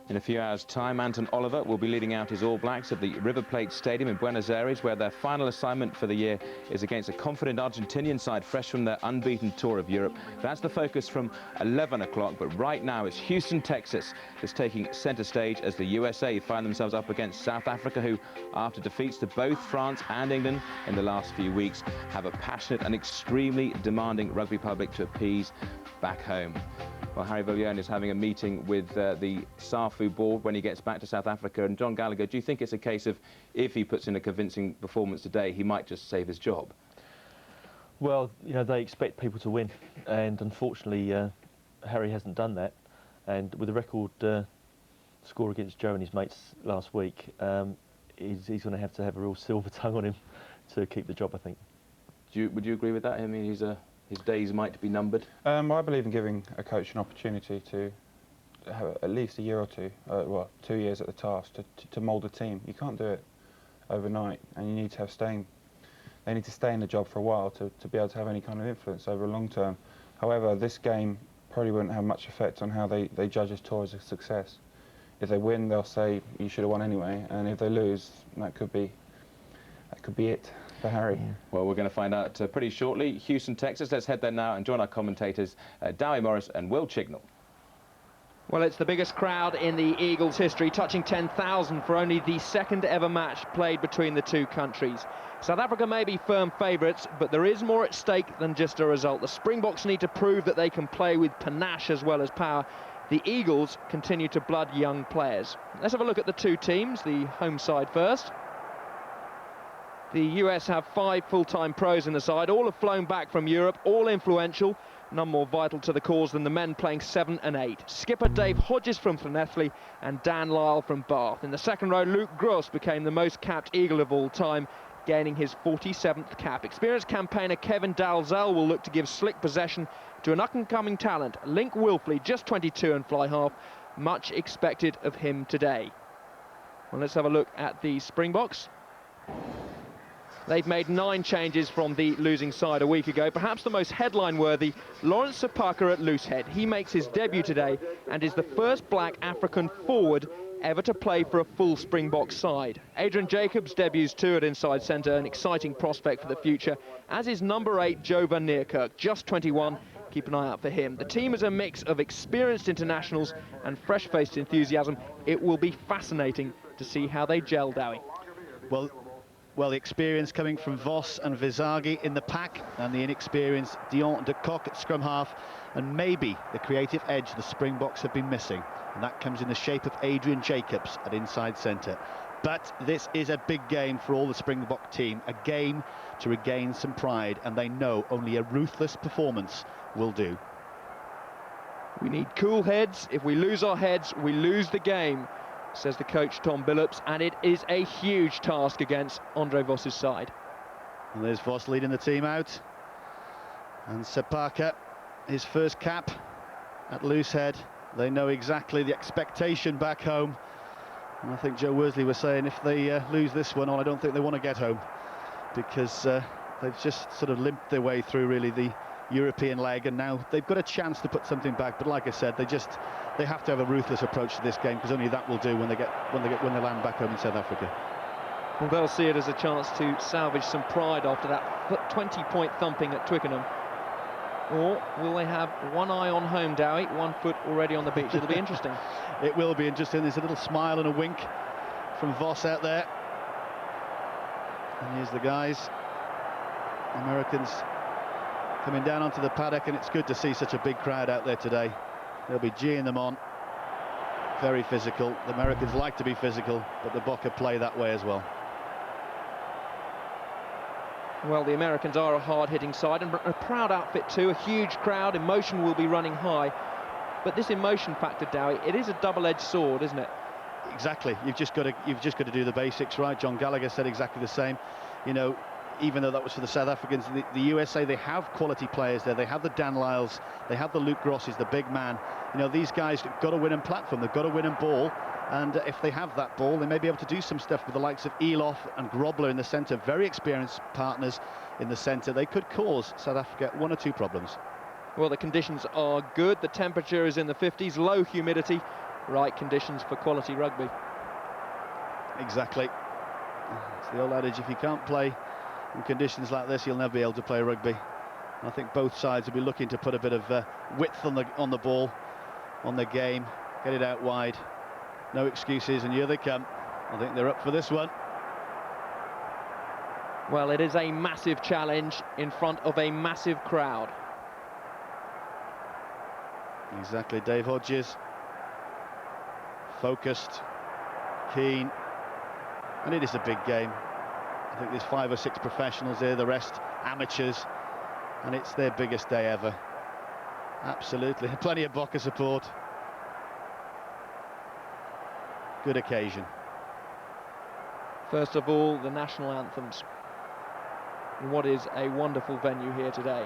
In a few hours' time, Anton Oliver will be leading out his All Blacks at the River Plate Stadium in Buenos Aires, where their final assignment for the year is against a confident Argentinian side fresh from their unbeaten tour of Europe. That's the focus from 11 o'clock, but right now it's Houston, Texas that's taking centre stage as the USA find themselves up against South Africa, who, after defeats to both France and England in the last few weeks, have a passionate and extremely demanding rugby public to appease back home. Well, Harry Viljoen is having a meeting with the SAFU board when he gets back to South Africa. And John Gallagher, do you think it's a case of if he puts in a convincing performance today, he might just save his job? Well, you know, they expect people to win, and unfortunately Harry hasn't done that. And with the record score against Joe and his mates last week, he's going to have a real silver tongue on him to keep the job, I think. Would you agree with that? I mean, his days might be numbered. I believe in giving a coach an opportunity to have at least a year or two, well, 2 years at the task to mould a team. You can't do it overnight, and you need to have they need to stay in the job for a while to be able to have any kind of influence over a long term. However, this game probably wouldn't have much effect on how they judge his tour as a success. If they win, they'll say you should have won anyway, and if they lose, that could be it for Harry. Yeah. Well, we're going to find out pretty shortly. Houston, Texas. Let's head there now and join our commentators, Dowie Morris and Will Chignall. Well, it's the biggest crowd in the Eagles' history, touching 10,000 for only the second ever match played between the two countries. South Africa may be firm favourites, but there is more at stake than just a result. The Springboks need to prove that they can play with panache as well as power. The Eagles continue to blood young players. Let's have a look at the two teams, the home side first. The US have 5 full-time pros in the side. All have flown back from Europe, all influential, none more vital to the cause than the men playing 7 and 8. Skipper Dave Hodges from Llanelli and Dan Lyle from Bath. In the second row, Luke Gross became the most capped Eagle of all time, gaining his 47th cap. Experienced campaigner Kevin Dalzell will look to give slick possession to an up-and-coming talent, Link Wilfley, just 22 and fly half. Much expected of him today. Well, let's have a look at the Springboks. They've made 9 changes from the losing side a week ago. Perhaps the most headline-worthy, Lawrence Sapaka at loosehead. He makes his debut today and is the first black African forward ever to play for a full Springbok side. Adrian Jacobs debuts too at inside centre, an exciting prospect for the future, as is number 8, Joe van Niekerk, just 21. Keep an eye out for him. The team is a mix of experienced internationals and fresh-faced enthusiasm. It will be fascinating to see how they gel, Dowie. Well, the experience coming from Vos and Visagi in the pack, and the inexperienced Dion de Kock at scrum half, and maybe the creative edge the Springboks have been missing, and that comes in the shape of Adrian Jacobs at inside centre. But this is a big game for all the Springbok team, a game to regain some pride, and they know only a ruthless performance will do. We need cool heads. If we lose our heads, we lose the game, says the coach Tom Billups, and it is a huge task against Andre Vos's side. And there's Vos leading the team out, and Sapaka, his first cap at loosehead. They know exactly the expectation back home, and I think Joe Worsley was saying if they lose this one on, I don't think they want to get home, because they've just sort of limped their way through really the European leg, and now they've got a chance to put something back. But like I said, they have to have a ruthless approach to this game, because only that will do when they land back home in South Africa. Well, they'll see it as a chance to salvage some pride after that 20-point thumping at Twickenham. Or will they have one eye on home, Dowie, 1 foot already on the beach? It'll be interesting. It will be interesting. There's a little smile and a wink from Vos out there, and here's the guys, Americans, coming down onto the paddock, and it's good to see such a big crowd out there today. They'll be geeing them on. Very physical. The Americans like to be physical, but the Bokke play that way as well. Well, the Americans are a hard-hitting side, and a proud outfit too. A huge crowd. Emotion will be running high. But this emotion factor, Dowie, it is a double-edged sword, isn't it? Exactly. You've just got to do the basics right. John Gallagher said exactly the same. You know, even though that was for the South Africans, the USA, they have quality players there. They have the Dan Lyles, they have the Luke Grosses, the big man. You know, these guys have got to win in platform, they've got to win in ball, and if they have that ball, they may be able to do some stuff with the likes of Elof and Grobler in the centre, very experienced partners in the centre. They could cause South Africa 1 or 2 problems. Well, the conditions are good. The temperature is in the 50s, low humidity, right conditions for quality rugby. Exactly. It's the old adage, if you can't play in conditions like this, you'll never be able to play rugby. I think both sides will be looking to put a bit of width on the ball, on the game, get it out wide. No excuses, and here they come. I think they're up for this one. Well, it is a massive challenge in front of a massive crowd. Exactly, Dave Hodges. Focused, keen, and it is a big game. I think there's 5 or 6 professionals here, the rest amateurs, and it's their biggest day ever. Absolutely, plenty of Bokke support. Good occasion. First of all, the national anthems. And what is a wonderful venue here today.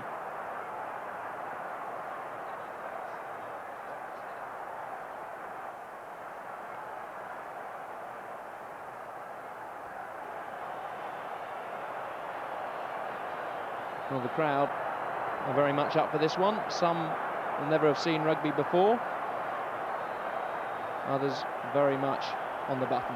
Well, the crowd are very much up for this one. Some will never have seen rugby before. Others very much on the button.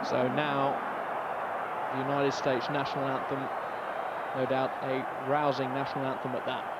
So now, the United States national anthem, no doubt a rousing national anthem at that.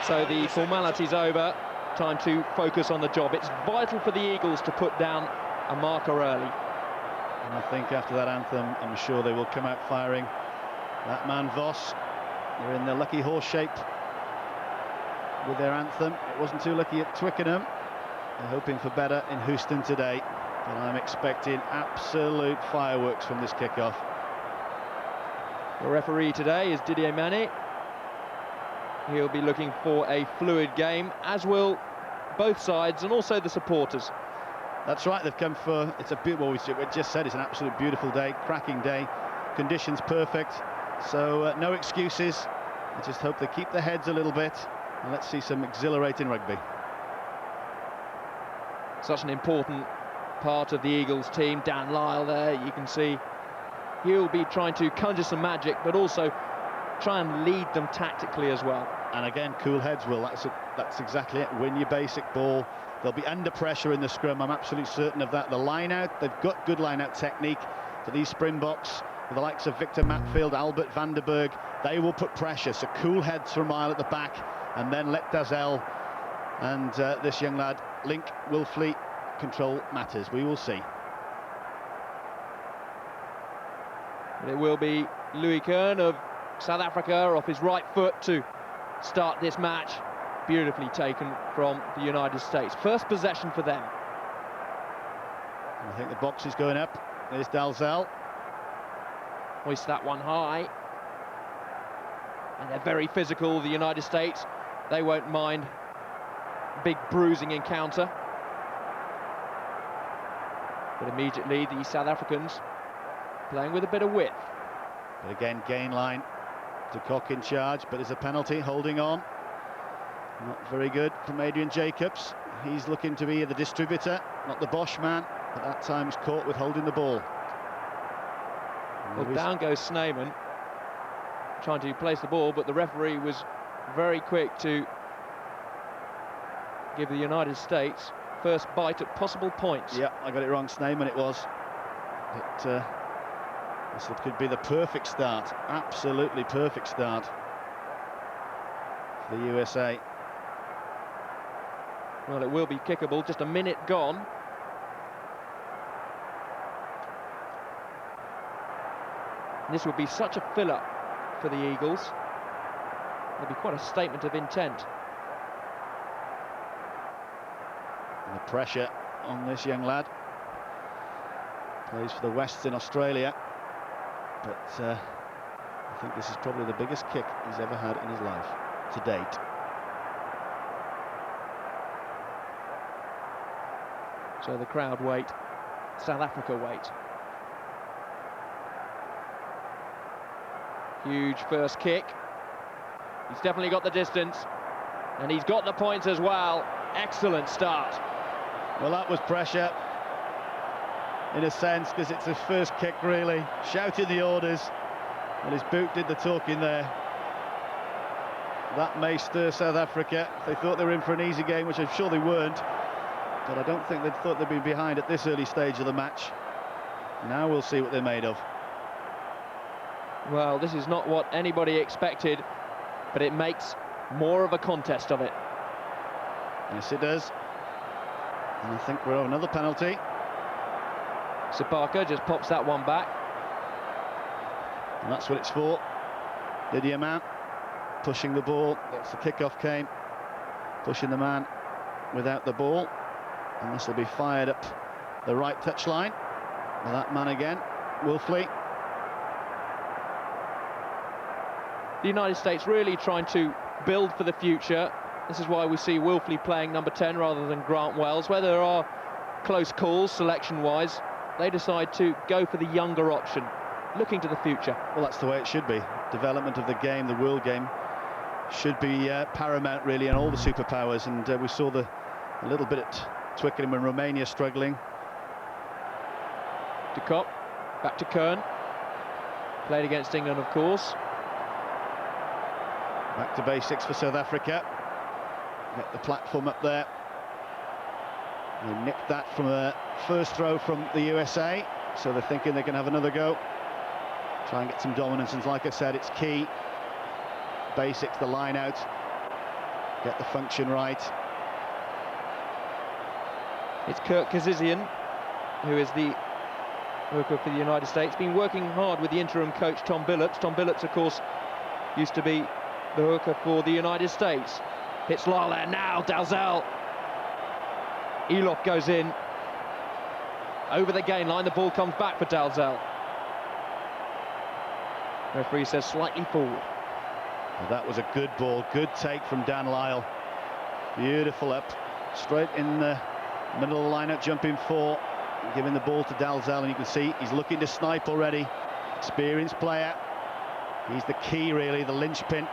So the formality's over, time to focus on the job. It's vital for the Eagles to put down a marker early. And I think after that anthem, I'm sure they will come out firing. That man Voss, they're in the lucky horse shape with their anthem. It wasn't too lucky at Twickenham. They're hoping for better in Houston today, but I'm expecting absolute fireworks from this kickoff. The referee today is Didier Manet. He'll be looking for a fluid game, as will both sides and also the supporters. That's right, they've come for, it's a beautiful, we just said it's an absolute beautiful day, cracking day, conditions perfect, so no excuses. I just hope they keep their heads a little bit, and let's see some exhilarating rugby. Such an important part of the Eagles team. Dan Lyle there, you can see he'll be trying to conjure some magic, but also try and lead them tactically as well. And again, cool heads, Will, that's exactly it. Win your basic ball. They'll be under pressure in the scrum, I'm absolutely certain of that. The line-out, they've got good line-out technique. For these Springboks, with the likes of Victor Matfield, Albert van der Berg, they will put pressure. So cool heads for a mile at the back, and then let Dazel and this young lad, Link Wilfley, control matters. We will see. It will be Louis Kern of South Africa off his right foot to start this match. Beautifully taken from the United States. First possession for them. I think the box is going up. There's Dalzell. Hoist that one high. And they're very physical, the United States. They won't mind a big bruising encounter. But immediately the South Africans playing with a bit of width. But again, gain line to Cock in charge, but there's a penalty, holding on. Not very good from Adrian Jacobs. He's looking to be the distributor, not the Bosch man, but that time he's caught with holding the ball. Well, down goes Sneijman, trying to place the ball, but the referee was very quick to give the United States first bite at possible points. Yeah, I got it wrong, Sneijman it was. But this could be the perfect start, absolutely perfect start for the USA. Well, it will be kickable, just a minute gone. And this would be such a filler for the Eagles. It'll be quite a statement of intent. And the pressure on this young lad. Plays for the Wests in Australia. But I think this is probably the biggest kick he's ever had in his life to date. So the crowd wait, South Africa wait. Huge first kick. He's definitely got the distance, and he's got the points as well. Excellent start. Well, that was pressure, in a sense, because it's his first kick, really. Shouting the orders, and his boot did the talking there. That may stir South Africa. They thought they were in for an easy game, which I'm sure they weren't. But I don't think they thought they'd be behind at this early stage of the match. Now we'll see what they're made of. Well, this is not what anybody expected, but it makes more of a contest of it. Yes, it does. And I think we're on another penalty. Sepaka just pops that one back. And that's what it's for. Didier Man pushing the ball. That's the kickoff came. Pushing the man without the ball. And this will be fired up the right touchline. Well, that man again, Wilfley. The United States really trying to build for the future. This is why we see Wilfley playing number 10 rather than Grant Wells. Where there are close calls selection-wise, they decide to go for the younger option, looking to the future. Well, that's the way it should be. Development of the game, the world game, should be paramount, really, and all the superpowers. And we saw a little bit at Twickenham and Romania struggling. De Kock, back to Kern. Played against England, of course. Back to basics for South Africa. Get the platform up there. They nicked that from a first throw from the USA, so they're thinking they can have another go. Try and get some dominance, and like I said, it's key. Basics, the line out. Get the function right. It's Kurt Kazizian, who is the hooker for the United States, been working hard with the interim coach Tom Billups. Tom Billups, of course, used to be the hooker for the United States. Hits Lyle there now, Dalzell. Elof goes in. Over the gain line, the ball comes back for Dalzell. Referee says slightly forward. Well, that was a good ball, good take from Dan Lyle. Beautiful up, straight in the middle of the lineup, jumping four, giving the ball to Dalzell, and you can see he's looking to snipe already. Experienced player. He's the key, really, the linchpin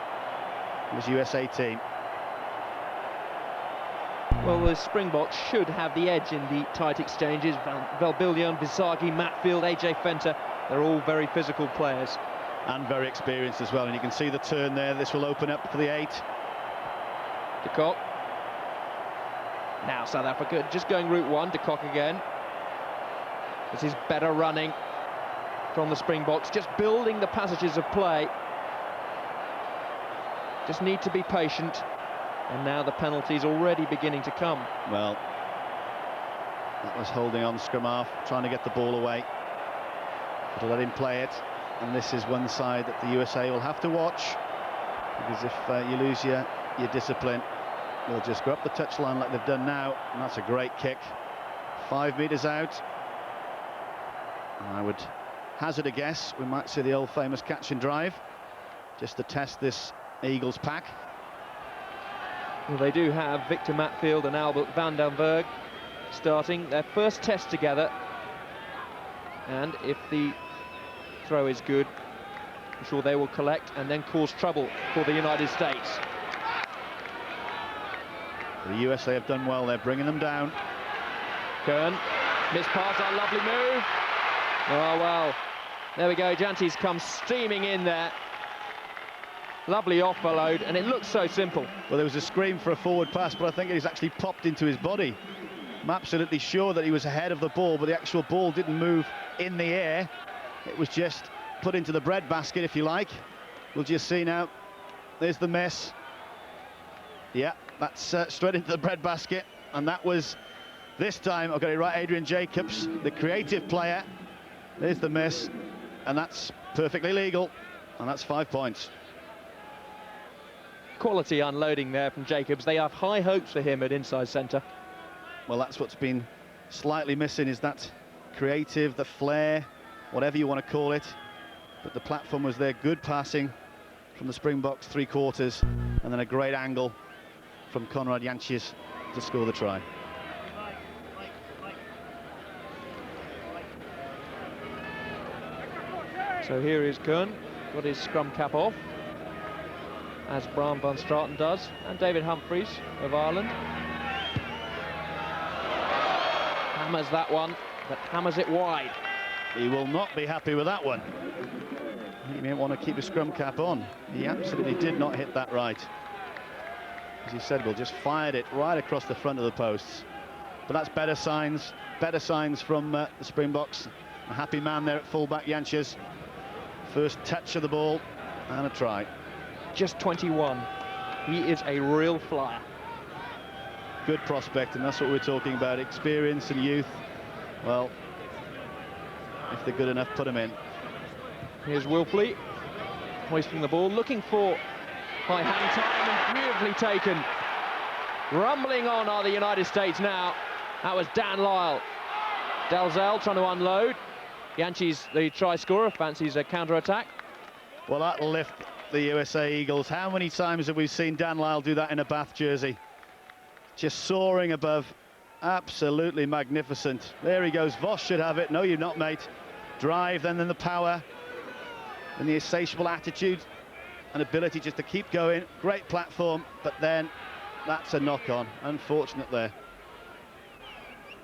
of his USA team. Well, the Springboks should have the edge in the tight exchanges. Valbillion, Visagi, Matfield, AJ Fenter, they're all very physical players. And very experienced as well, and you can see the turn there. This will open up for the 8. De Kock. Now South Africa just going route 1, De Kock again. This is better running from the Springboks, just building the passages of play. Just need to be patient. And now the penalty's already beginning to come. Well, that was holding on scrum half, trying to get the ball away. To let him play it. And this is one side that the USA will have to watch. Because if you lose your discipline, they'll just go up the touchline like they've done now. And that's a great kick. 5 metres out. And I would hazard a guess, we might see the old famous catch and drive. Just to test this Eagles pack. Well, they do have Victor Matfield and Albert van den Berg starting their first test together, and if the throw is good, I'm sure they will collect and then cause trouble for the United States. The USA have done well, they're bringing them down. Kern, missed pass, a lovely move. Oh well, there we go, Jantes comes steaming in there. Lovely offload, and it looks so simple. Well, there was a scream for a forward pass, but I think he's actually popped into his body. I'm absolutely sure that he was ahead of the ball, but the actual ball didn't move in the air. It was just put into the breadbasket, if you like. We'll just see now. There's the miss. Yeah, that's straight into the breadbasket, and that was, this time, I've got it right, Adrian Jacobs, the creative player. There's the miss, and that's perfectly legal, and that's 5 points. Quality unloading there from Jacobs. They have high hopes for him at inside centre. Well, that's what's been slightly missing, is that creative, the flair, whatever you want to call it. But the platform was there, good passing from the Springboks, 3/4, and then a great angle from Konrad Jančić to score the try. So here is Kern, got his scrum cap off, as Bram van Straten does, and David Humphreys of Ireland. Hammers that one, but hammers it wide. He will not be happy with that one. He may want to keep his scrum cap on. He absolutely did not hit that right. As he said, we'll just fired it right across the front of the posts. But that's better signs from the Springboks. A happy man there at fullback, Jančić. First touch of the ball and a try. Just 21. He is a real flyer. Good prospect, and that's what we're talking about, experience and youth. Well, if they're good enough, put them in. Here's Wilfley, hoisting the ball, looking for high hand time, and beautifully taken. Rumbling on are the United States now. That was Dan Lyle. Dalzell trying to unload. Jančić, the try scorer, fancies a counter-attack. Well, that'll lift the USA Eagles. How many times have we seen Dan Lyle do that in a Bath jersey? Just soaring above, absolutely magnificent. There he goes, Voss should have it. No, you're not, mate. Drive, then the power, and the insatiable attitude and ability just to keep going. Great platform, but then that's a knock-on. Unfortunate there.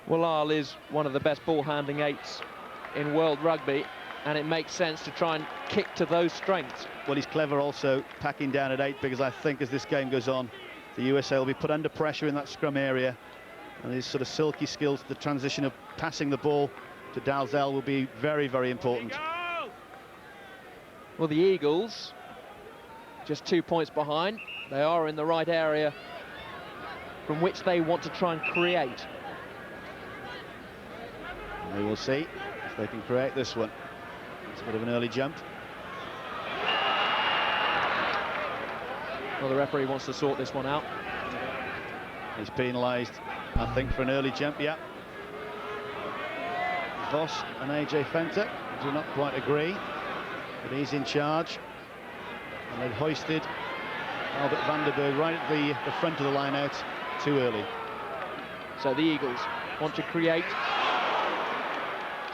Well, Lyle is one of the best ball-handling 8s in world rugby, and it makes sense to try and kick to those strengths. Well, he's clever also, packing down at 8, because I think as this game goes on, the USA will be put under pressure in that scrum area, and his sort of silky skills, the transition of passing the ball to Dalzell will be very, very important. Well, the Eagles, just 2 points behind. They are in the right area from which they want to try and create. We will see. if they can create this one. It's a bit of an early jump. Well, the referee wants to sort this one out. He's penalised, I think, for an early jump, yeah. Vos and AJ Fenter do not quite agree, but he's in charge. And they've hoisted Albert van der Berg right at the front of the line out too early. So the Eagles want to create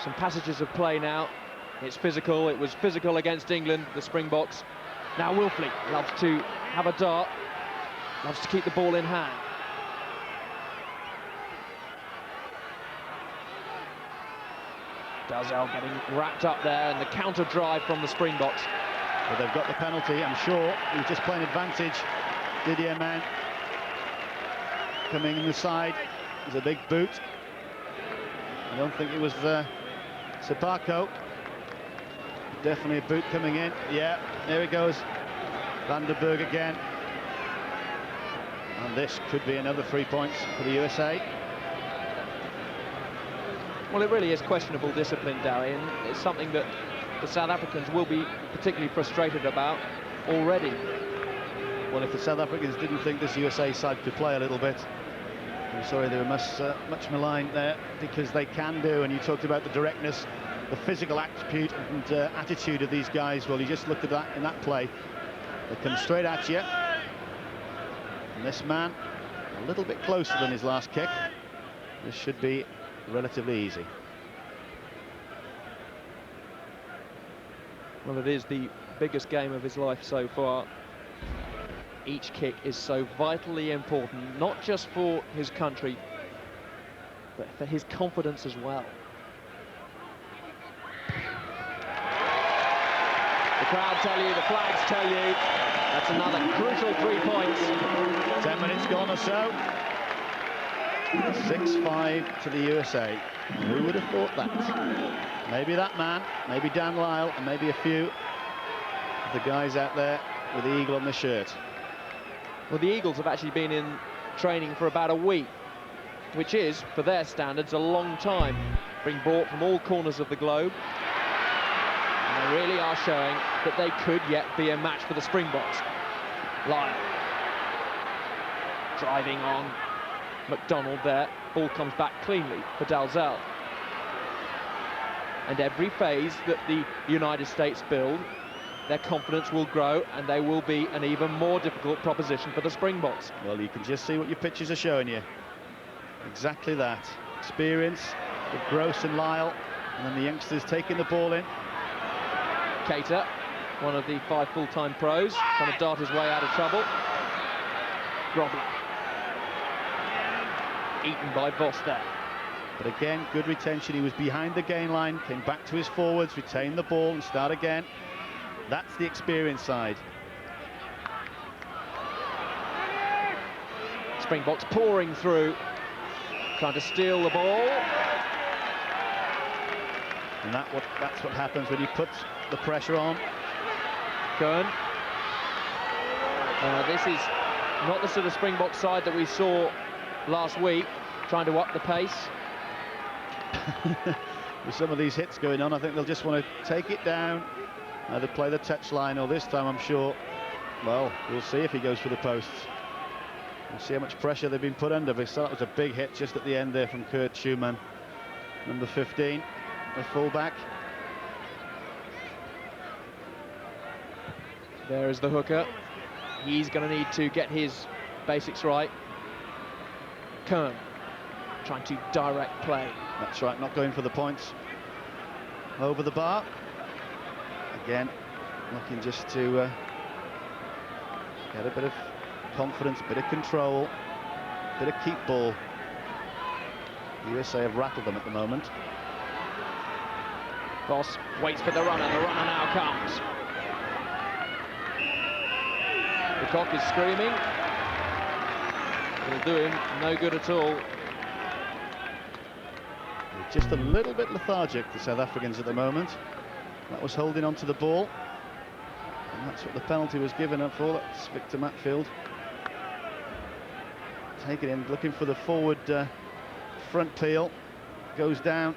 some passages of play now. It's physical. It was physical against England, the Springboks. Now Wilfley loves to have a dart, loves to keep the ball in hand. Dalzell getting wrapped up there, and the counter drive from the Springboks. But they've got the penalty, I'm sure. He was just playing advantage. Didier Man coming in the side. There's a big boot. I don't think it was Sepako. Definitely a boot coming in. Yeah, there it goes. Van der Berg again. And this could be another 3 points for the USA. Well, it really is questionable discipline, Darry, and it's something that the South Africans will be particularly frustrated about already. Well, if the South Africans didn't think this USA side could play a little bit, I'm sorry they were much maligned there, because they can do, and you talked about the directness, the physical attitude and attitude of these guys. Well, you just looked at that in that play. They come straight at you. And this man, a little bit closer than his last kick. This should be relatively easy. Well, it is the biggest game of his life so far. Each kick is so vitally important, not just for his country, but for his confidence as well. The crowd tell you, the flags tell you, that's another crucial 3 points. 10 minutes gone or so. 6-5 to the USA. Who would have thought that? Maybe that man, maybe Dan Lyle, and maybe a few of the guys out there with the eagle on the shirt. Well, the Eagles have actually been in training for about a week, which is, for their standards, a long time. Being brought from all corners of the globe. And they really are showing that they could yet be a match for the Springboks. Lyle driving on McDonald there. Ball comes back cleanly for Dalzell. And every phase that the United States build, their confidence will grow, and they will be an even more difficult proposition for the Springboks. Well, you can just see what your pictures are showing you. Exactly that. Experience with Gross and Lyle, and then the youngsters taking the ball in. Cater, one of the 5 full-time pros, trying to dart his way out of trouble. Grobler. Eaten by Vos there. But again, good retention. He was behind the gain line, came back to his forwards, retained the ball and start again. That's the experience side. Springboks pouring through, trying to steal the ball. And that's what happens when you put the pressure on. Kern. This is not the sort of Springbok side that we saw last week, trying to up the pace. With some of these hits going on, I think they'll just want to take it down, either play the touchline, or this time I'm sure, well, we'll see if he goes for the posts. We'll see how much pressure they've been put under. But that was a big hit just at the end there from Kurt Schumann, number 15, the fullback. There is the hooker. He's going to need to get his basics right. Kern trying to direct play. That's right, not going for the points. Over the bar. Again, looking just to get a bit of confidence, a bit of control, a bit of keep ball. The USA have rattled them at the moment. Vos waits for the runner now comes. The cock is screaming. It'll do him no good at all. Just a little bit lethargic, the South Africans, at the moment. That was holding on to the ball. And that's what the penalty was given up for. That's Victor Matfield. Taking in, looking for the forward front peel. Goes down.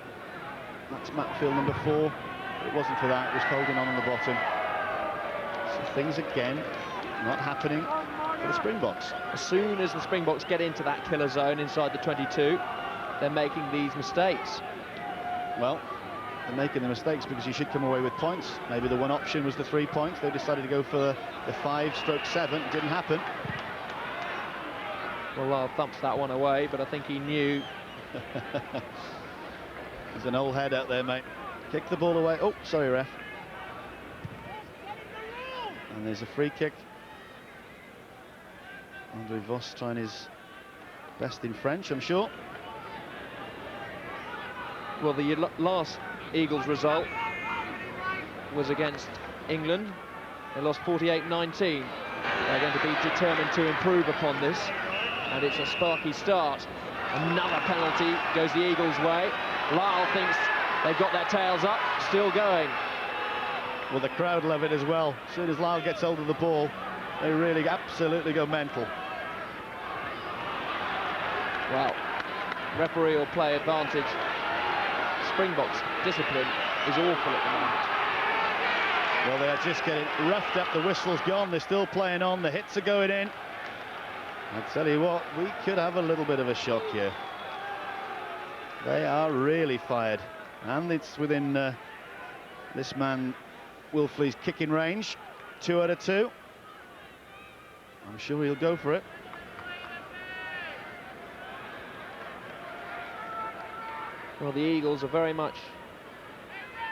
That's Matfield, number 4. It wasn't for that, it was holding on the bottom. So things again not happening for the Springboks. As soon as the Springboks get into that killer zone inside the 22, they're making these mistakes. Well, they're making the mistakes because you should come away with points. Maybe the one option was the 3 points. They decided to go for the 5/7. It didn't happen. Well, Lyle thumps that one away, but I think he knew. There's an old head out there, mate. Kick the ball away. Oh, sorry, ref. And there's a free kick. Andre Vos trying his best in French, I'm sure. Well, the last Eagles result was against England. They lost 48-19. They're going to be determined to improve upon this, and it's a sparky start. Another penalty goes the Eagles' way. Lyle thinks they've got their tails up, still going. Well, the crowd love it as well. As soon as Lyle gets hold of the ball, they really absolutely go mental. Well, referee or play advantage. Springboks' discipline is awful at the moment. Well, they are just getting roughed up. The whistle's gone. They're still playing on. The hits are going in. I tell you what, we could have a little bit of a shock here. They are really fired. And it's within this man, Wilfley's kicking range. 2 out of 2. I'm sure he'll go for it. Well, the Eagles are very much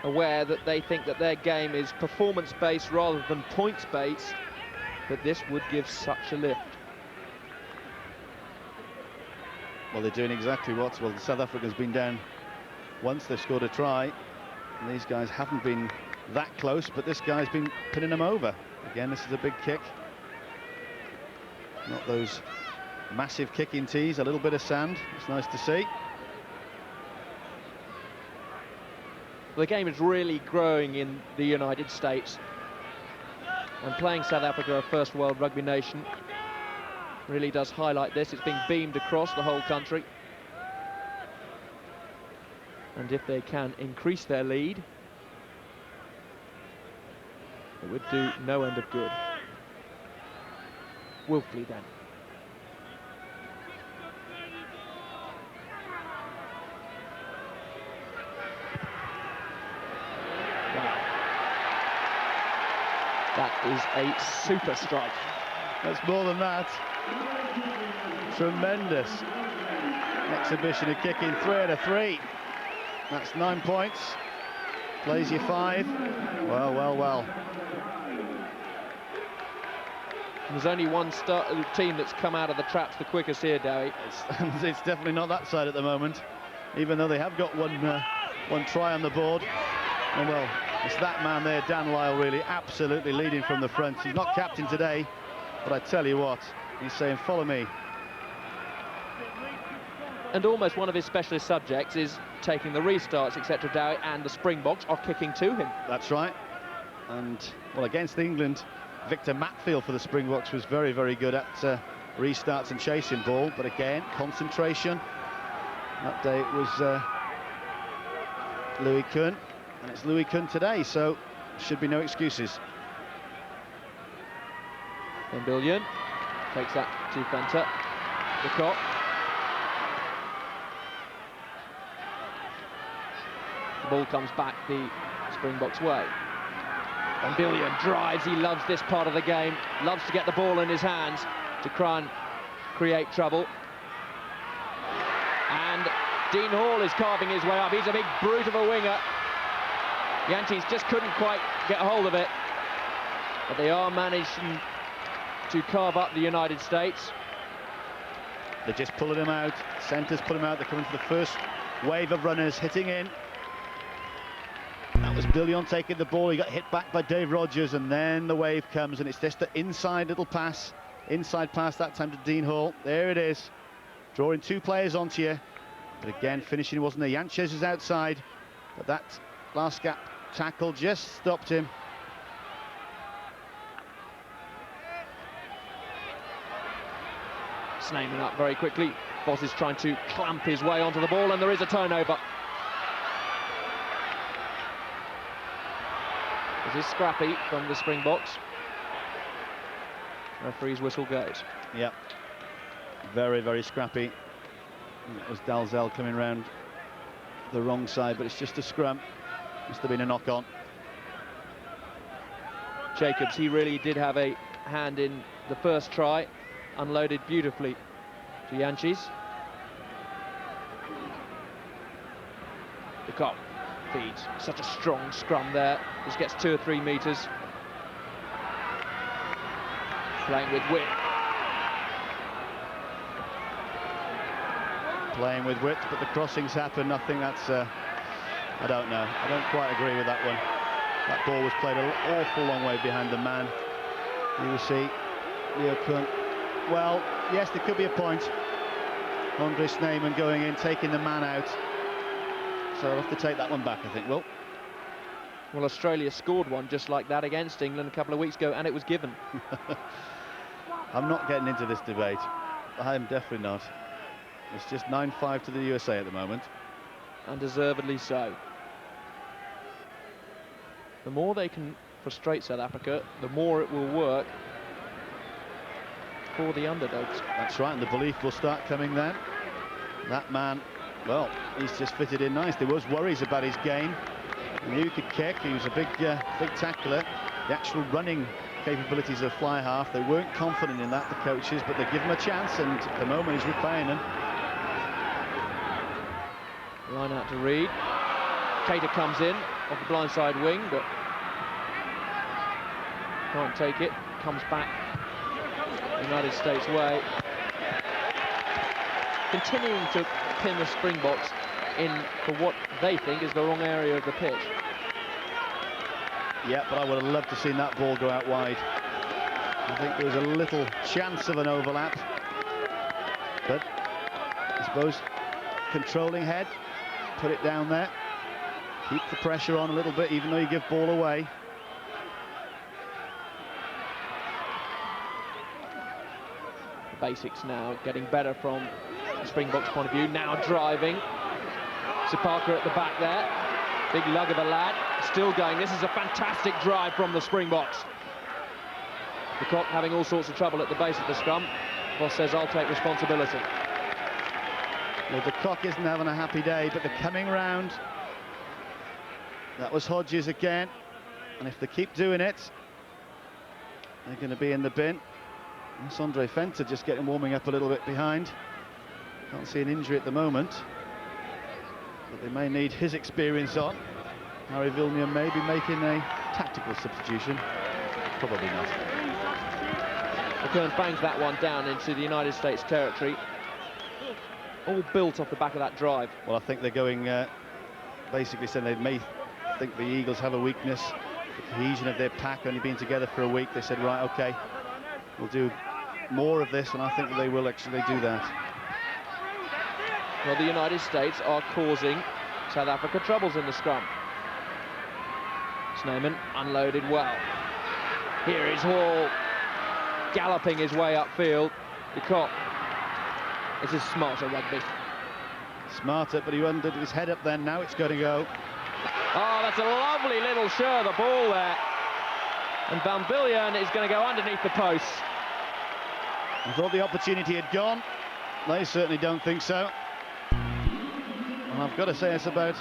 aware that they think that their game is performance-based rather than points-based, but this would give such a lift. Well, they're doing exactly what? Well, South Africa's been down once, they've scored a try, and these guys haven't been that close, but this guy's been pinning them over. Again, this is a big kick. Not those massive kicking tees, a little bit of sand. It's nice to see. The game is really growing in the United States, and playing South Africa, a first world rugby nation, really does highlight this. It's being beamed across the whole country, and if they can increase their lead, it would do no end of good. Wilfley then. That is a super strike. That's more than that. Tremendous exhibition of kicking. 3 out of 3. That's 9 points. Plays you 5. Well, well, well. There's only one team that's come out of the traps the quickest here, Dowie. It's definitely not that side at the moment, even though they have got one try on the board. And well, it's that man there, Dan Lyle, really absolutely leading from the front. He's not captain today, but I tell you what, he's saying, follow me. And almost one of his specialist subjects is taking the restarts, etc. Dowie, and the Springboks are kicking to him. That's right. And, well, against England, Victor Matfield for the Springboks was very, very good at restarts and chasing ball. But again, concentration. That day it was Louis Kuhn. And it's Louis Kuhn today, so should be no excuses. Then Billion takes that to Fenter. The cop. The ball comes back the Springboks' way. And Billion drives. He loves this part of the game. Loves to get the ball in his hands to try and create trouble. And Dean Hall is carving his way up. He's a big brute of a winger. Yankees just couldn't quite get a hold of it, but they are managing to carve up the United States. They're just pulling him out. Centres pull him out. They're coming for the first wave of runners hitting in. That was Billion taking the ball. He got hit back by Dave Rogers, and then the wave comes, and it's just the inside little pass. Inside pass that time to Dean Hall. There it is. Drawing 2 players onto you. But again, finishing wasn't there. Yanchez is outside, but that last gap tackle just stopped him. Snayman up very quickly. Boss is trying to clamp his way onto the ball, and there is a turnover. This is scrappy from the Springboks. Referee's whistle goes. Yep. Very, very scrappy. That was Dalzell coming round the wrong side, but it's just a scrum. Must have been a knock-on. Jacobs, he really did have a hand in the first try. Unloaded beautifully to Yanchis. The cop feeds. Such a strong scrum there. Just gets 2 or 3 metres. Playing with width. Playing with width, but the crossings happen. I think that's, I don't know. I don't quite agree with that one. That ball was played an awful long way behind the man. You will see Leo Kuhn. Well, yes, there could be a point. Andre Sneijman going in, taking the man out. So I'll have to take that one back, I think. Well, Australia scored one just like that against England a couple of weeks ago, and it was given. I'm not getting into this debate. I am definitely not. It's just 9-5 to the USA at the moment. And deservedly so. The more they can frustrate South Africa, the more it will work for the underdogs. That's right, and the belief will start coming then. That man, well, he's just fitted in nice. There was worries about his game. He knew he could kick. He was a big tackler. The actual running capabilities of fly half, they weren't confident in that, the coaches, but they give him a chance, and at the moment he's repaying them. Line out to Reed. Cater comes in off the blindside wing, but can't take it. Comes back United States way. Continuing to pin the Springboks in for what they think is the wrong area of the pitch. Yeah, but I would have loved to have seen that ball go out wide. I think there was a little chance of an overlap, but I suppose controlling head, put it down there, keep the pressure on a little bit, even though you give ball away. The basics now getting better from the Springboks' point of view. Now driving. Sipaka at the back there. Big lug of a lad. Still going. This is a fantastic drive from the Springboks. The Cock having all sorts of trouble at the base of the scrum. Boss says, I'll take responsibility. Well, the Cock isn't having a happy day, but they're coming round. That was Hodges again. And if they keep doing it, they're going to be in the bin. That's Andre Fenter just warming up a little bit behind. Can't see an injury at the moment, but they may need his experience on. Harry Vilnier may be making a tactical substitution. Probably not. McKern bangs that one down into the United States territory. All built off the back of that drive. Well, I think they're going, basically saying they may think the Eagles have a weakness. The cohesion of their pack, only been together for a week. They said, right, OK, we'll do more of this, and I think they will actually do that. Well, the United States are causing South Africa troubles in the scrum. Sneijman unloaded well. Here is Hall galloping his way upfield. The Cock. This is smarter rugby. Smarter, but he undid his head up then. Now it's going to go. Oh, that's a lovely little shove the ball there. And Van Biljon is going to go underneath the posts. I thought the opportunity had gone. They certainly don't think so. And I've got to say, it's about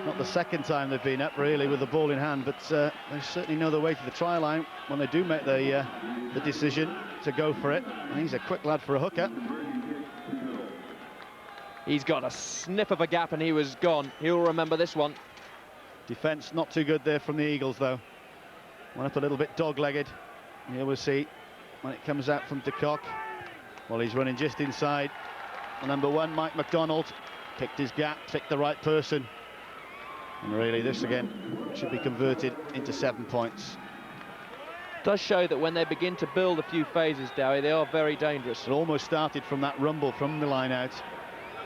not the second time they've been up really with the ball in hand, but they certainly know their way to the try line when they do make the decision to go for it. And he's a quick lad for a hooker. He's got a sniff of a gap and he was gone. He'll remember this one. Defence not too good there from the Eagles though. Went up a little bit dog-legged. Here we'll see when it comes out from de Kock. Well, he's running just inside. Number 1, Mike McDonald, picked his gap, picked the right person. And really this again should be converted into 7 points. Does show that when they begin to build a few phases, Dowie, they are very dangerous. It almost started from that rumble from the line out,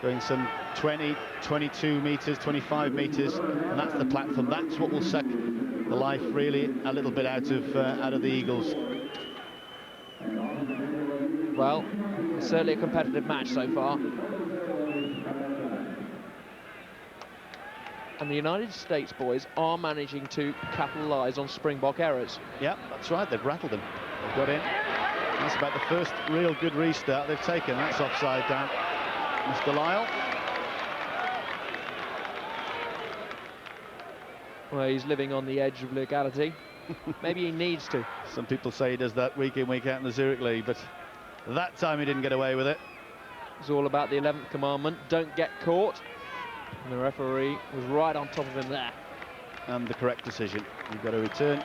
going some 20, 22 metres, 25 metres, and that's the platform. That's what will suck the life really a little bit out of the Eagles. Well, it's certainly a competitive match so far. And the United States boys are managing to capitalise on Springbok errors. Yeah, that's right, they've rattled them. They've got in. That's about the first real good restart they've taken. That's offside down. Mr. Lyle. Well, he's living on the edge of legality. Maybe he needs to. Some people say he does that week in, week out in the Zurich League, but that time he didn't get away with it. It's all about the 11th commandment, don't get caught. And the referee was right on top of him there. And the correct decision. You've got to return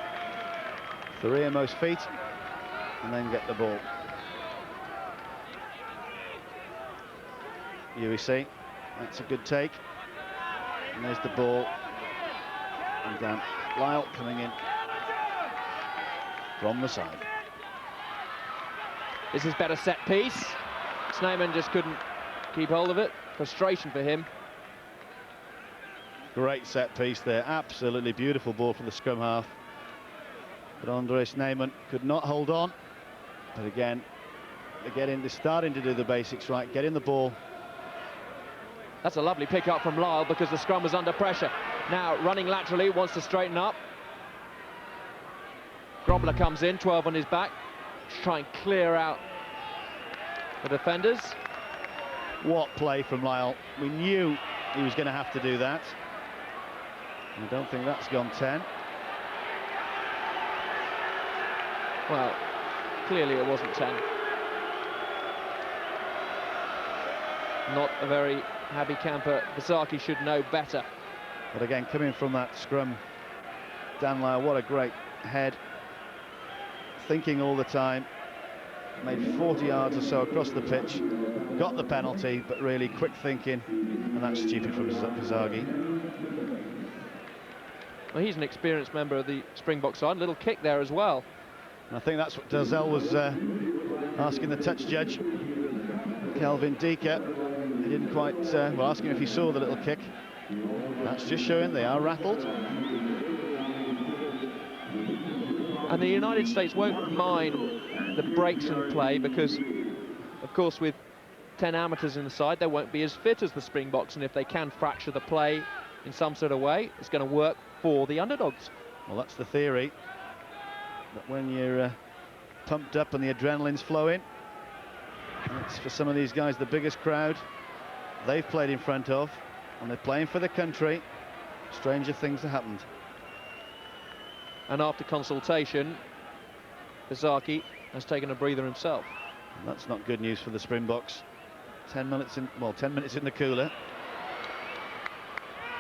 the rearmost feet and then get the ball. UEC, that's a good take. And there's the ball. And down Lyle coming in from the side. This is better set piece. Snyman just couldn't keep hold of it. Frustration for him. Great set piece there, absolutely beautiful ball from the scrum half. But Andre Snyman could not hold on. But again, they're starting to do the basics right, getting the ball. That's a lovely pick up from Lyle because the scrum was under pressure. Now running laterally, wants to straighten up. Grobler comes in, 12 on his back, to try and clear out the defenders. What play from Lyle. We knew he was going to have to do that. I don't think that's gone 10. Well, clearly it wasn't 10. Not a very happy camper. Basaki should know better. But again, coming from that scrum, Dan Lyle, what a great head. Thinking all the time. Made 40 yards or so across the pitch. Got the penalty, but really quick thinking. And that's stupid from Basaki. Well, he's an experienced member of the Springbok side. Little kick there as well. And I think that's what Dalzell was asking the touch judge, Kelvin Dika. He didn't quite, well, asking if he saw the little kick. That's just showing they are rattled. And the United States won't mind the breaks in play because, of course, with 10 amateurs in the side, they won't be as fit as the Springboks. And if they can fracture the play in some sort of way, it's going to work for the underdogs. Well, that's the theory. But when you're pumped up and the adrenaline's flowing, and it's for some of these guys the biggest crowd they've played in front of, and they're playing for the country, stranger things have happened. And after consultation, Basaki has taken a breather himself. And that's not good news for the Springboks. 10 minutes in, well, 10 minutes in the cooler.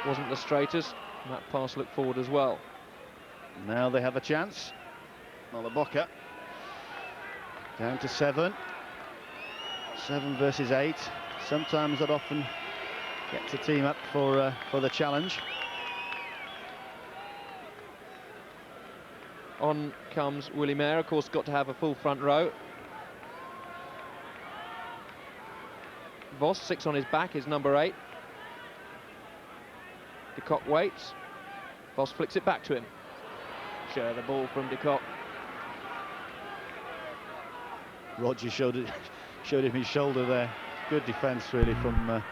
Wasn't the straightest, and that pass looked forward as well. Now they have a chance. Malaboka down to 7. 7 versus 8. Sometimes that often gets a team up for the challenge. On comes Willie Mayer, of course, got to have a full front row. Voss, 6 on his back, is number 8. De Kock waits. Voss flicks it back to him. Share the ball from De Kock. Roger showed him his shoulder there. Good defence really from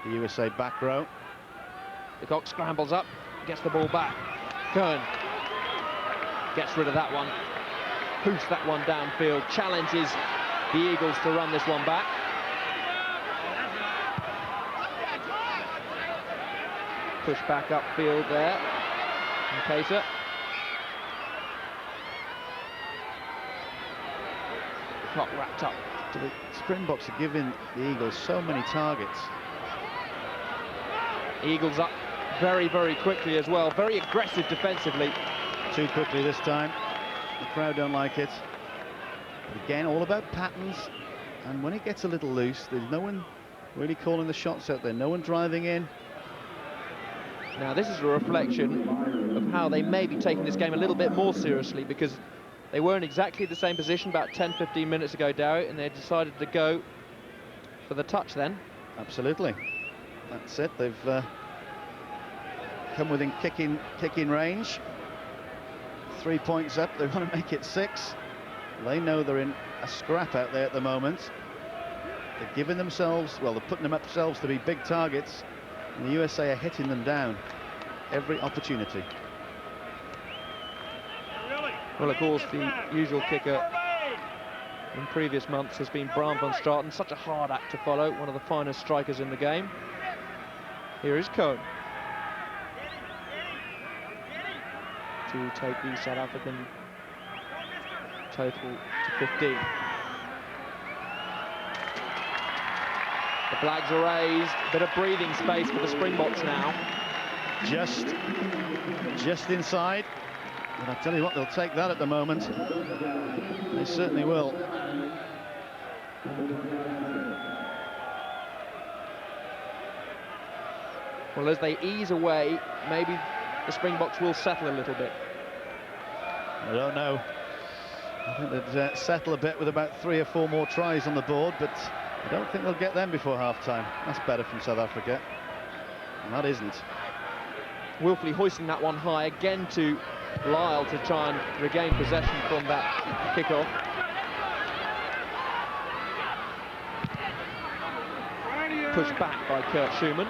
the USA back row. De Kock scrambles up, gets the ball back. Kern gets rid of that one. Hoofs that one downfield, challenges the Eagles to run this one back. Push back upfield there. Cater. Clock wrapped up. The Springboks are giving the Eagles so many targets. Eagles up very, very quickly as well. Very aggressive defensively. Too quickly this time. The crowd don't like it. But again, all about patterns. And when it gets a little loose, there's no one really calling the shots out there. No one driving in. Now this is a reflection of how they may be taking this game a little bit more seriously, because they were in exactly the same position about 10-15 minutes ago, Darry, and they decided to go for the touch then. Absolutely. That's it. They've come within kicking range. 3 points up. They want to make it 6. They know they're in a scrap out there at the moment. They're giving themselves, well, they're putting themselves to be big targets, and the USA are hitting them down. every opportunity. Well, of course, the usual kicker in previous months has been Bram van Straten. Such a hard act to follow, one of the finest strikers in the game. Here is Cohn to take the South African total to 15. The flags are raised, a bit of breathing space for the Springboks now. Just inside. But I tell you what, they'll take that at the moment. They certainly will. Well, as they ease away, maybe the Springboks will settle a little bit. I don't know. I think they'd settle a bit with about 3 or 4 more tries on the board, but I don't think they'll get them before half-time. That's better from South Africa. And that isn't. Willfully hoisting that one high again to Lyle to try and regain possession from that kick-off. Pushed back by Kurt Schumann.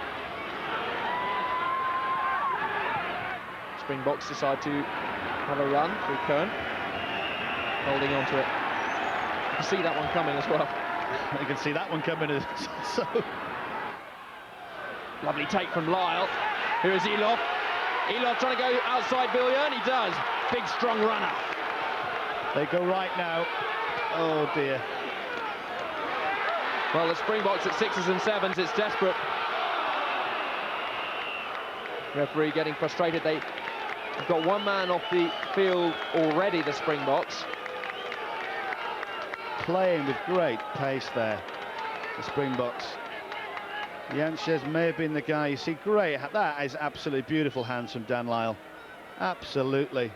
Springboks decide to have a run through Kern, holding on to it. You can see that one coming as well. You can see that one coming as so. Lovely take from Lyle. Here is Elof. Elof trying to go outside Billion. He does. Big, strong runner. They go right now. Oh dear. Well, the Springboks at 6s and 7s, it's desperate. Referee getting frustrated. They've got one man off the field already, the Springboks. Playing with great pace there, the Springboks. Janches may have been the guy. You see, great. That is absolutely beautiful hands from Dan Lyle. Absolutely.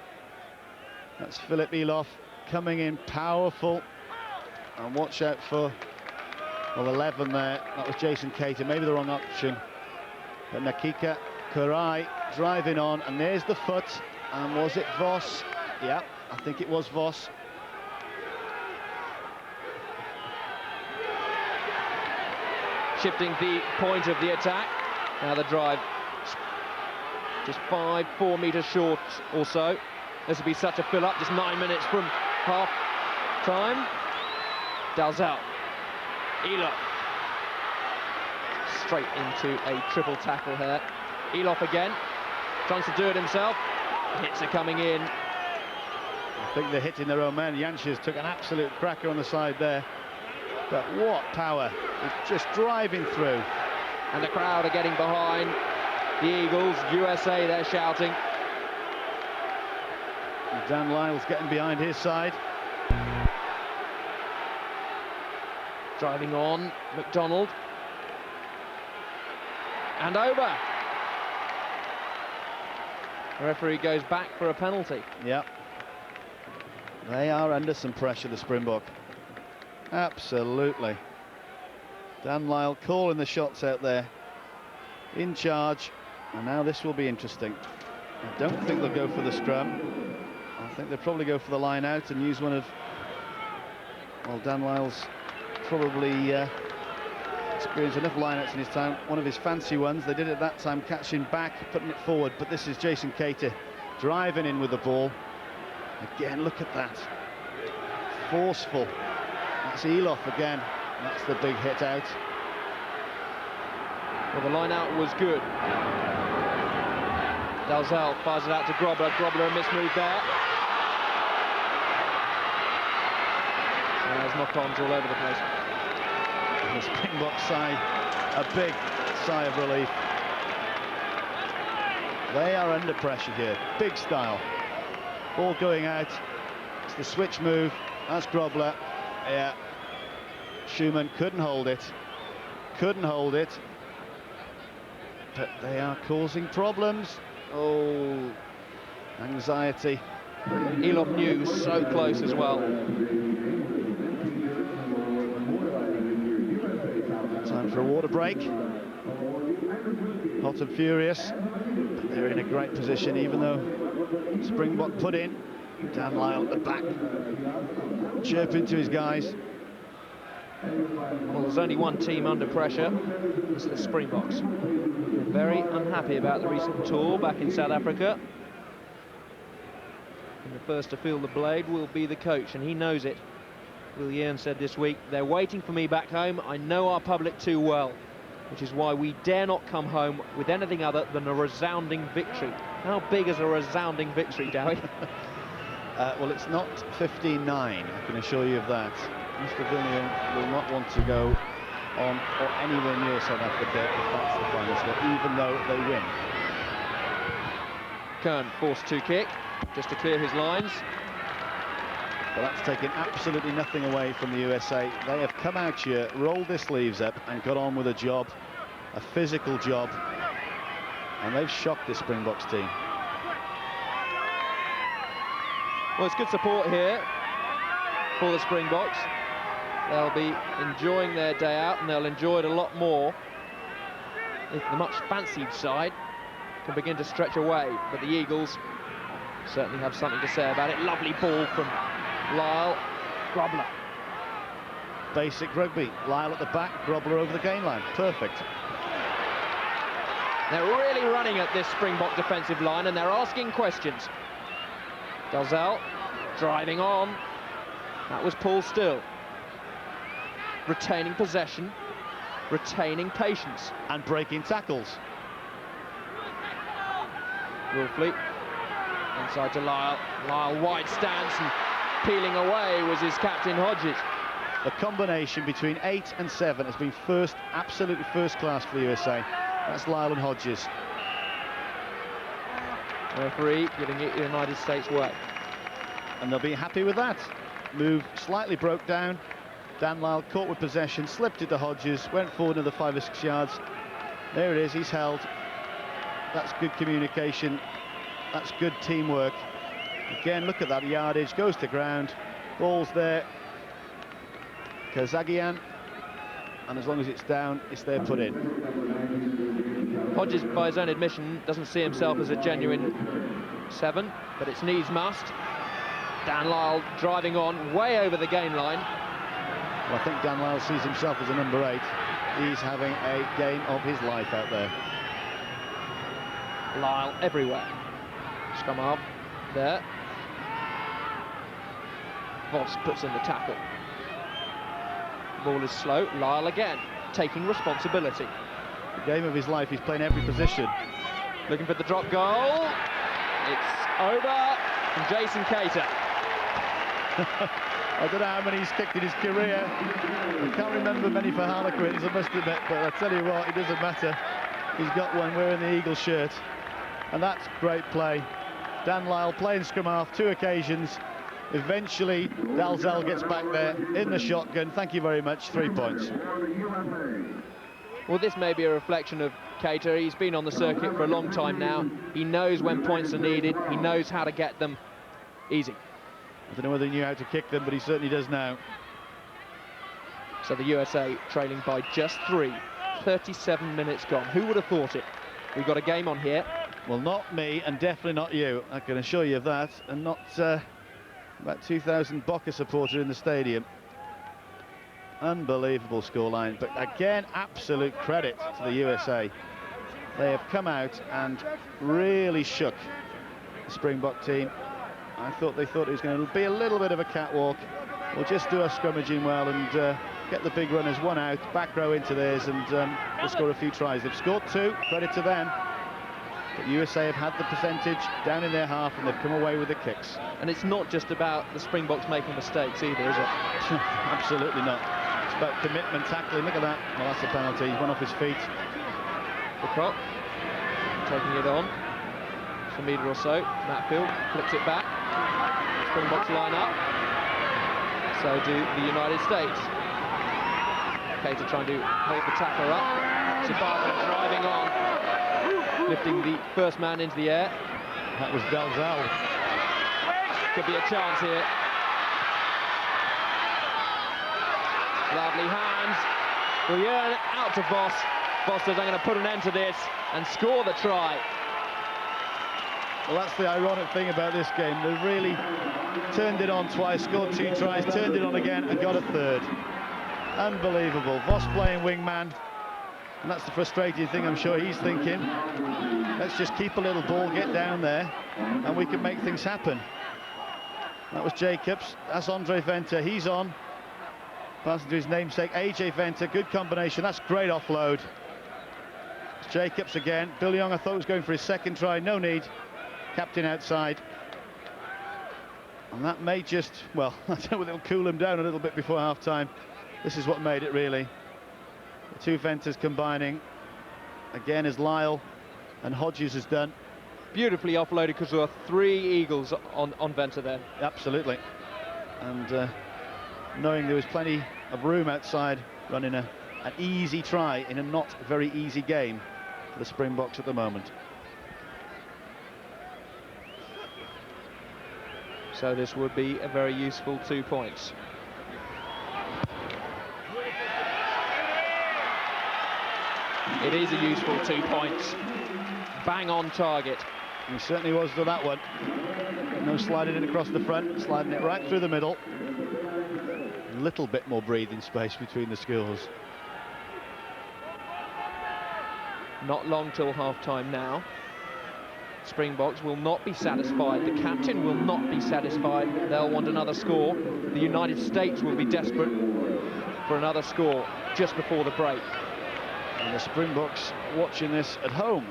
That's Philip Elof coming in powerful. And watch out for, well, 11 there. That was Jason Cater, maybe the wrong option. But Nakika Kurai driving on, and there's the foot. And was it Vos? Yeah, I think it was Vos. Shifting the point of the attack. Now the drive just 4 metres short or so. This will be such a fill-up, just 9 minutes from half time. Dalzell, Elof, straight into a triple tackle here. Elof again, tries to do it himself. Hits are coming in. I think they're hitting their own man. Janches took an absolute cracker on the side there. But what power, it's just driving through. And the crowd are getting behind the Eagles. USA, they're shouting. And Dan Lyle's getting behind his side. Driving on, McDonald. And over. The referee goes back for a penalty. Yep. They are under some pressure, the Springbok. Absolutely. Dan Lyle calling the shots out there. In charge. And now this will be interesting. I don't think they'll go for the scrum. I think they'll probably go for the line out and use one of, well, Dan Lyle's probably experienced enough lineouts in his time. One of his fancy ones. They did it that time, catching back, putting it forward. But this is Jason Cater driving in with the ball. Again, look at that. Forceful. That's Elof again. That's the big hit out. Well, the line out was good. Dalzell fires it out to Grobler. Grobler, a mismove there. There's knock-ons all over the place. The Springbok sigh, a big sigh of relief. They are under pressure here. Big style. Ball going out. It's the switch move. That's Grobler. Yeah. Schumann couldn't hold it. Couldn't hold it. But they are causing problems. Oh, anxiety. Elof knew, so close as well. Time for a water break. Hot and furious. But they're in a great position, even though Springbok put in. Dan Lyle at the back, chirping to his guys. Well, there's only one team under pressure. It's the Springboks. very unhappy about the recent tour back in South Africa. And the first to feel the blade will be the coach, and he knows it. Will Yearn said this week, "They're waiting for me back home. I know our public too well, which is why we dare not come home with anything other than a resounding victory." How big is a resounding victory, Dowie? Well, it's not 15-9, I can assure you of that. Mr. Vilnius will not want to go on or anywhere near South Africa if that's the final score, even though they win. Kern forced to kick, just to clear his lines. But that's taken absolutely nothing away from the USA. They have come out here, rolled their sleeves up and got on with a job, a physical job, and they've shocked the Springboks team. Well, it's good support here for the Springboks. They'll be enjoying their day out, and they'll enjoy it a lot more if the much fancied side can begin to stretch away. But the Eagles certainly have something to say about it. Lovely ball from Lyle. Grobler. Basic rugby. Lyle at the back, Grobler over the gain line. Perfect. They're really running at this Springbok defensive line, and they're asking questions. Dalzell driving on. That was Paul Still. Retaining possession, retaining patience. And breaking tackles. Wilfleet inside to Lyle. Lyle wide stance, and peeling away was his captain Hodges. The combination between 8 and 7 has been absolutely first class for the USA. That's Lyle and Hodges. Referee giving it the United States way. And they'll be happy with that. Move slightly broke down. Dan Lyle caught with possession, slipped it to Hodges, went forward another 5 or 6 yards. There it is, he's held. That's good communication. That's good teamwork. Again, look at that yardage, goes to ground. Ball's there. Kazagian. And as long as it's down, it's there put in. Hodges, by his own admission, doesn't see himself as a genuine 7, but it's needs must. Dan Lyle driving on, way over the gain line. Well, I think Dan Lyle sees himself as a number 8. He's having a game of his life out there. Lyle everywhere. Scrum half there. Voss puts in the tackle. Ball is slow. Lyle again, taking responsibility. The game of his life, he's playing every position. Looking for the drop goal. It's over from Jason Cater. I don't know how many he's kicked in his career. I can't remember many for Harlequins, I must admit, but I tell you what, it doesn't matter. He's got one wearing the Eagle shirt. And that's great play. Dan Lyle playing scrum half 2 occasions. Eventually, Dalzell gets back there in the shotgun. Thank you very much, 3 points. Well, this may be a reflection of Cater. He's been on the circuit for a long time now. He knows when points are needed. He knows how to get them. Easy. I don't know whether he knew how to kick them, but he certainly does now. So the USA trailing by just 3. 37 minutes gone. Who would have thought it? We've got a game on here. Well, not me, and definitely not you. I can assure you of that. And not about 2,000 Bokke supporters in the stadium. Unbelievable scoreline. But again, absolute credit to the USA. They have come out and really shook the Springbok team. They thought it was going to be a little bit of a catwalk. We'll just do our scrummaging well and get the big runners 1 out, back row into theirs, and we'll score a few tries. They've scored 2, credit to them. But USA have had the percentage down in their half, and they've come away with the kicks. And it's not just about the Springboks making mistakes either, is it? Absolutely not. It's about commitment, tackling. Look at that. Well, that's a penalty. He's 1 off his feet. The Croc taking it on. It's a metre or so. Matfield flips it back. Springboks line up. So do the United States. Cater trying to hold the tackler up. Sabata driving on, lifting the first man into the air. That was Dalzell. Could be a chance here. Lovely hands. Well, yeah, out to Voss. Voss says, I'm going to put an end to this and score the try. Well, that's the ironic thing about this game. They've really turned it on twice, scored 2 tries, turned it on again and got a 3rd. Unbelievable. Voss playing wingman. And that's the frustrating thing I'm sure he's thinking. Let's just keep a little ball, get down there, and we can make things happen. That was Jacobs. That's Andre Venter. He's on. Passing to his namesake, AJ Venter. Good combination. That's great offload. It's Jacobs again. Bill Young, I thought, was going for his second try. No need. Captain outside. And that may just, well, I don't know whether it'll cool him down a little bit before half-time. This is what made it, really. The two Venters combining, again, as Lyle and Hodges has done. Beautifully offloaded because there were 3 Eagles on Venter there. Absolutely. And knowing there was plenty of room outside, running an easy try in a not very easy game for the Springboks at the moment. So this would be a very useful 2 points. It is a useful 2 points. Bang on target. He certainly was to that one. No sliding it across the front, sliding it right through the middle. A little bit more breathing space between the schools. Not long till half-time now. Springboks will not be satisfied. The captain will not be satisfied. They'll want another score. The United States will be desperate for another score just before the break. And the Springboks watching this at home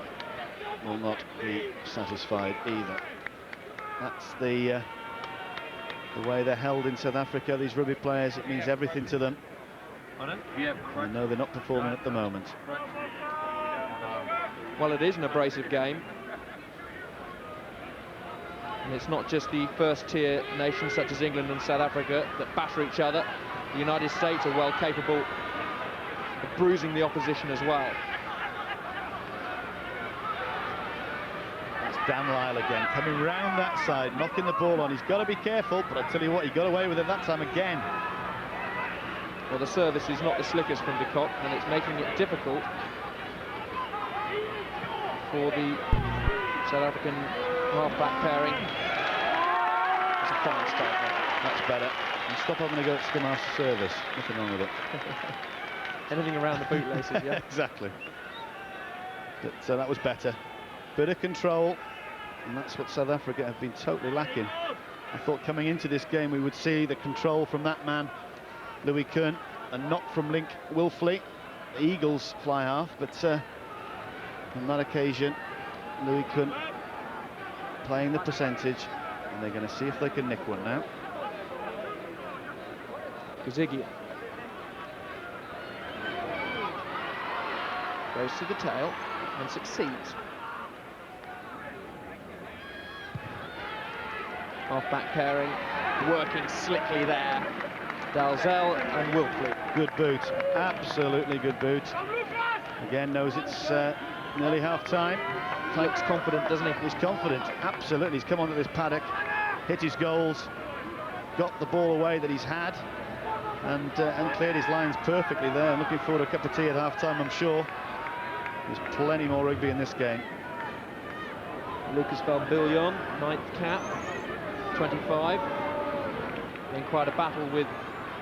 will not be satisfied either. That's the way they're held in South Africa, these rugby players. It means everything to them. I know they're not performing at the moment. Well, it is an abrasive game. And it's not just the first-tier nations such as England and South Africa that batter each other. The United States are well capable of bruising the opposition as well. That's Dan Lyle again, coming round that side, knocking the ball on. He's got to be careful, but I tell you what, he got away with it that time again. Well, the service is not the slickest from de Kock, and it's making it difficult for the South African half-back pairing. It's a fine strike. That's better. And stop having to go at Skammar's service. Nothing wrong with it. Anything around the bootlaces, yeah? Exactly. But that was better. Bit of control, and that's what South Africa have been totally lacking. I thought coming into this game we would see the control from that man, Louis Kuhn, and not from Link Wilfley. The Eagles fly half, but on that occasion, Louis Kuhn playing the percentage, and they're going to see if they can nick one now. Kuzigia goes to the tail and succeeds. Half-back pairing, working slickly there. Dalzell and Wilfley. Good boot, absolutely good boot. Again, knows it's nearly half-time. Looks confident, doesn't he? He's confident, absolutely. He's come onto this paddock, hit his goals, got the ball away that he's had, and cleared his lines perfectly there. I'm looking forward to a cup of tea at half-time, I'm sure. There's plenty more rugby in this game. Lucas Van-Biljon, 9th cap, 25. In quite a battle with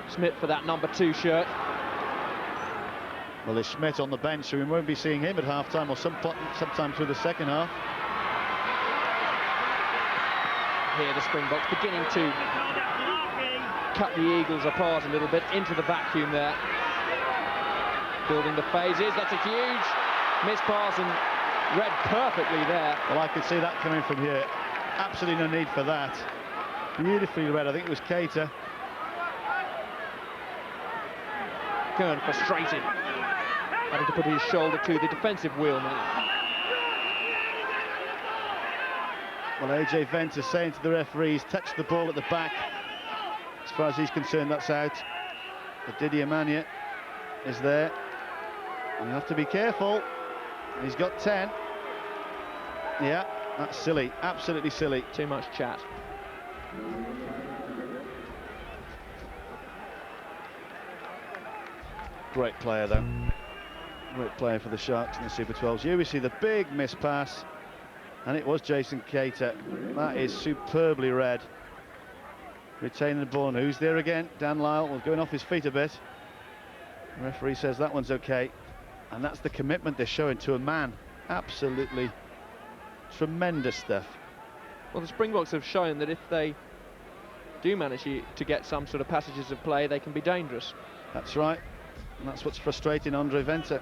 Smith for that number 2 shirt. Well, there's Schmidt on the bench, so we won't be seeing him at half-time or sometime through the second half. Here the Springboks beginning to cut the Eagles apart a little bit into the vacuum there. Building the phases, that's a huge miss pass and read perfectly there. Well, I could see that coming from here. Absolutely no need for that. Beautifully read, I think it was Keita. Kern frustrated, having to put his shoulder to the defensive wheel now. Well, AJ Venter saying to the referees, touch the ball at the back. As far as he's concerned, that's out. But Didier Mania is there. And you have to be careful. He's got 10. Yeah, that's silly, absolutely silly. Too much chat. Great player, though. Great player for the Sharks in the Super 12s. Here we see the big miss pass, and it was Jason Keita. That is superbly read. Retaining the ball, and who's there again? Dan Lyle was going off his feet a bit. The referee says that one's okay. And that's the commitment they're showing to a man. Absolutely tremendous stuff. Well, the Springboks have shown that if they do manage to get some sort of passages of play, they can be dangerous. That's right. And that's what's frustrating Andre Venter.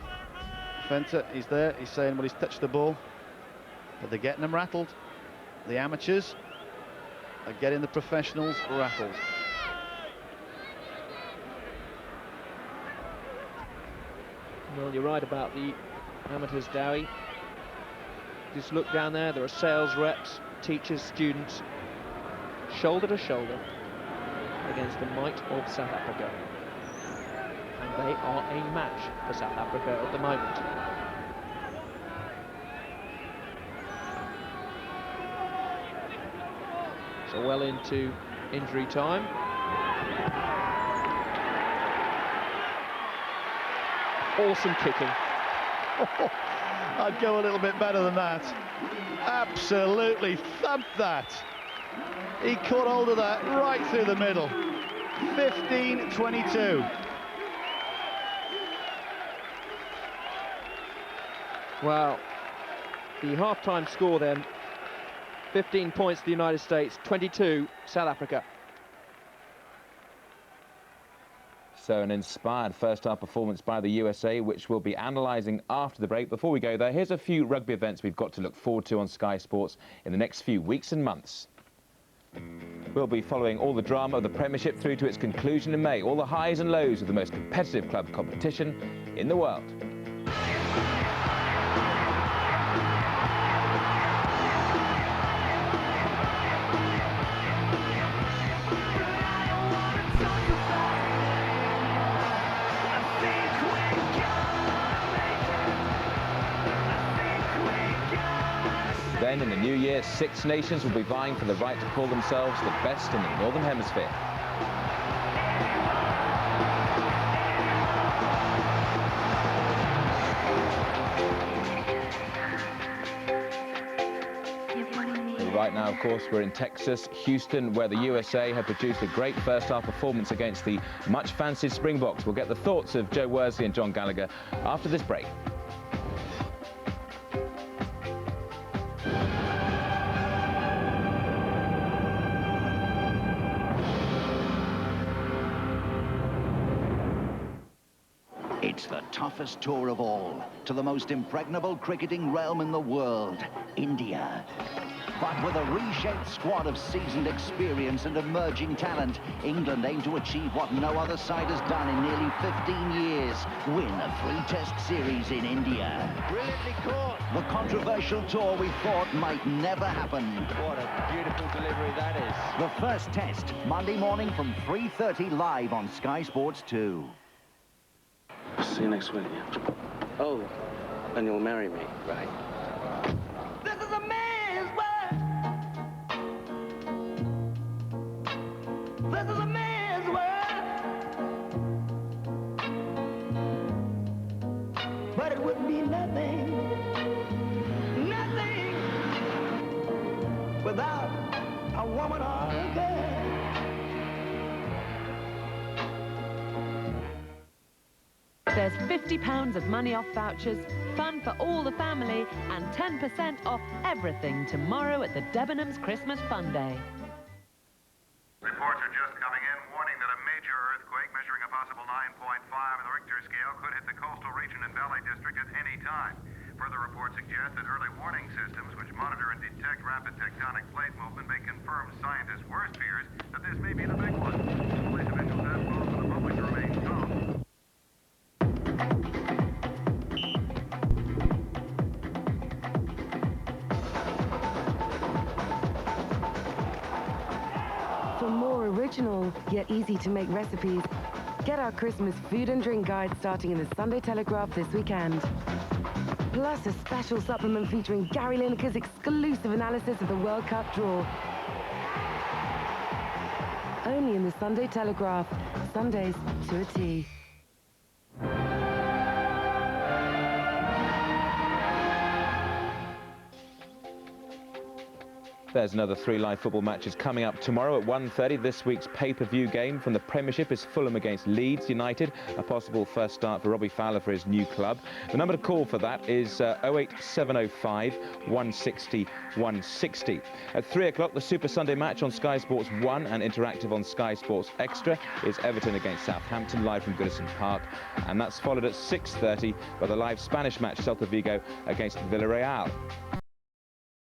Venter, he's there, he's saying, well, he's touched the ball. But they're getting them rattled. The amateurs are getting the professionals rattled. Well, you're right about the amateurs, Dowie. Just look down there, there are sales reps, teachers, students, shoulder to shoulder against the might of South Africa. And they are a match for South Africa at the moment. So well into injury time. Awesome kicking. I'd go a little bit better than that. Absolutely thumped that. He caught hold of that right through the middle. 15-22. Well, the half-time score then, 15 points to the United States, 22 South Africa. So an inspired first-half performance by the USA, which we'll be analysing after the break. Before we go there, here's a few rugby events we've got to look forward to on Sky Sports in the next few weeks and months. We'll be following all the drama of the Premiership through to its conclusion in May, all the highs and lows of the most competitive club competition in the world. Then in the new year, 6 nations will be vying for the right to call themselves the best in the Northern Hemisphere. Right now, of course, we're in Texas, Houston, where the USA have produced a great first-half performance against the much-fancied Springboks. We'll get the thoughts of Joe Worsley and John Gallagher after this break. It's the toughest tour of all, to the most impregnable cricketing realm in the world, India. But with a reshaped squad of seasoned experience and emerging talent, England aim to achieve what no other side has done in nearly 15 years, win a 3-test series in India. Brilliantly caught. The controversial tour we thought might never happen. What a beautiful delivery that is. The first test, Monday morning from 3:30 live on Sky Sports 2. See you next week. Oh, and you'll marry me, right? This is a man's world. This is a man's world. But it would be nothing, nothing without a woman or a girl. There's £50 of money off vouchers, fun for all the family, and 10% off everything tomorrow at the Debenhams Christmas Fun Day. Reports are just coming in warning that a major earthquake measuring a possible 9.5 on the Richter scale could hit the coastal region and Valley District at any time. Further reports suggest that early warning systems which monitor and detect rapid tectonic plate movement may confirm scientists' worst fears that this may be the big one. Police officials have called for the public to remain calm. For more original, yet easy to make recipes, get our Christmas food and drink guide starting in the Sunday Telegraph this weekend. Plus a special supplement featuring Gary Lineker's exclusive analysis of the World Cup draw. Only in the Sunday Telegraph, Sundays to a T. There's another 3 live football matches coming up tomorrow at 1:30. This week's pay-per-view game from the Premiership is Fulham against Leeds United, a possible first start for Robbie Fowler for his new club. The number to call for that is 08705 160 160. At 3 o'clock, the Super Sunday match on Sky Sports 1 and interactive on Sky Sports Extra is Everton against Southampton, live from Goodison Park. And that's followed at 6:30 by the live Spanish match, Celta Vigo against Villarreal.